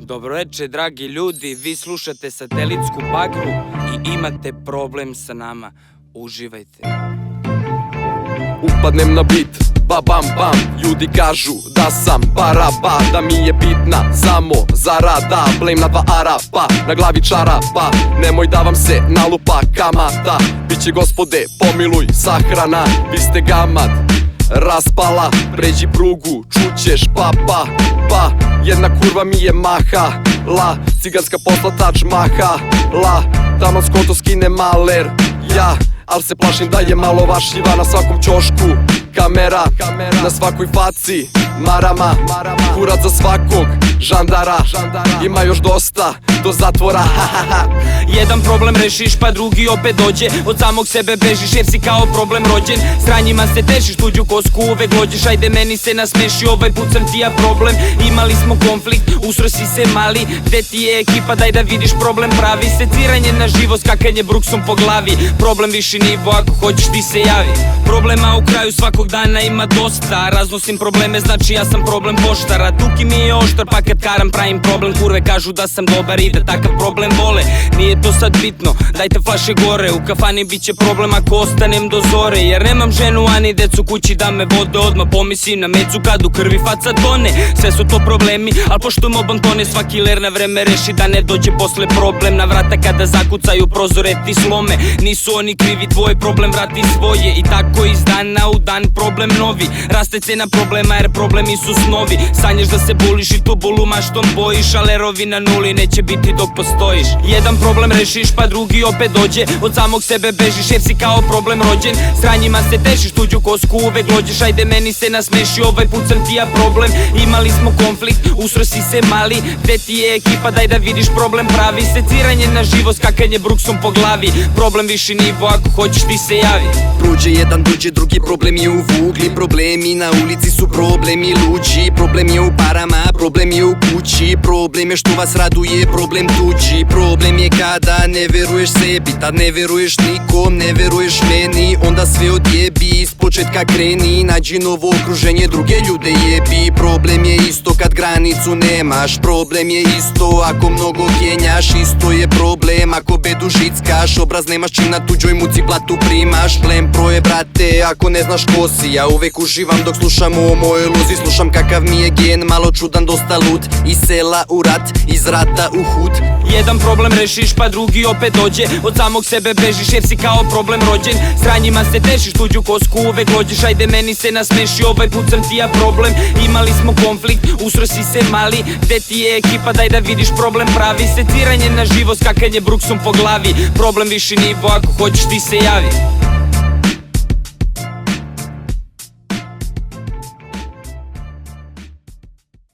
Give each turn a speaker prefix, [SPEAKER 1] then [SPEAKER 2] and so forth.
[SPEAKER 1] Dobro večer, dragi ljudi, vi slušate Satelitsku bagru i imate problem sa nama. Uživajte.
[SPEAKER 2] Upadnem na bit, ba bam bam. Ljudi kažu da sam baraba, da mi je bitna samo zarada. Blame na dva Arapa, na glavi čarapa. Nemoj da vam se nalupa kamata. Biće gospode, pomiluj sahrana. Vi ste gamad, raspala. Pređi prugu, čućeš papa. Pa, jedna kurva mi je maha la, ciganska poslatač maha la, tamo skoto skine maler ja, al se plašim da je malo vašljiva. Na svakom ćošku kamera, na svakoj faci marama, kurac za svakog žandara. Ima još dosta do zatvora.
[SPEAKER 1] Jedan problem rešiš pa drugi opet dođe. Od samog sebe bežiš jer si kao problem rođen. Sranjima se tešiš, tuđu kosku uvek lođeš. Ajde meni se nasmeši, ovaj put sam ti ja problem. Imali smo konflikt, usro si se mali. Gde ti je ekipa, daj da vidiš problem pravi. Seciranje na živo, skakanje bruksom po glavi. Problem viši nivo, ako hoćeš ti se javi. Problema u kraju svakog dana ima dosta. Raznosim probleme, znači ja sam problem poštara. Tuki mi je oštar, pa kad karam pravim problem. Kurve kažu da sam dobar i da takav problem vole. Nije to sad bitno, dajte flaše gore. U kafani bit će problem ako ostanem do zore. Jer nemam ženu ani decu kući da me vode. Odmah pomislim na mecu kad u krvi faca tone. Sve su to problemi, al poštujemo bontone. Svaki ler na vreme reši da ne dođe posle problem. Na vrata kada zakucaju prozore ti slome. Nisu oni krivi, tvoj problem vrati svoje. I tako iz dana u dan problem novi. Raste cena problema jer problemi su snovi. Sanjaš da se buliš i tu bulu maštom bojiš. A lerovi na nuli neće biti dok postojiš. Jedan problem rešiš pa drugi opet dođe. Od samog sebe bežiš jer si kao problem rođen. Sranjima se tešiš, tuđu kosku uvek lođeš. Ajde meni se nasmeši, ovaj put sam ti ja problem. Imali smo konflikt, usro si se mali. Gde ti je ekipa, daj da vidiš problem pravi. Seciranje na živo, skakanje bruksom po glavi. Problem viši nivo, ako hoćeš ti se javi.
[SPEAKER 3] Prođe jedan, dođe drugi, problem je u vugli. Problemi na ulici su problemi luđi. Problem je u parama, problem je u kući. Problem je što vas raduje, problem tuđi. Problem je kada ne veruješ sebi, tad ne veruješ nikom, ne veruješ meni. Onda sve odjebi, iz početka kreni. Nađi novo okruženje, druge ljude jebi. Problem je isto kad granicu nemaš. Problem je isto ako mnogo kenjaš. Isto je problem ako bedu žickaš. Obraz nemaš čim na tuđoj muci platu primaš. Plem proje brate ako ne znaš ko si. Ja uvek uživam dok slušam o mojoj luzi. Slušam kakav mi je gen, malo čudan, dosta lud. Iz sela u rat, iz rata u hud.
[SPEAKER 1] Jedan problem rešiš pa drugi opet dođe. Od samog sebe bežiš jer si kao problem rođen. Sranjima se tešiš, tuđu kosku uvek lođeš. Ajde meni se nasmeši, ovaj put sam ti ja problem. Imali smo konflikt, usro si se mali. Gde ti je ekipa, daj da vidiš problem pravi. Seciranje na živo, skakanje bruksom po glavi. Problem viši nivo, ako hoćeš ti se javi.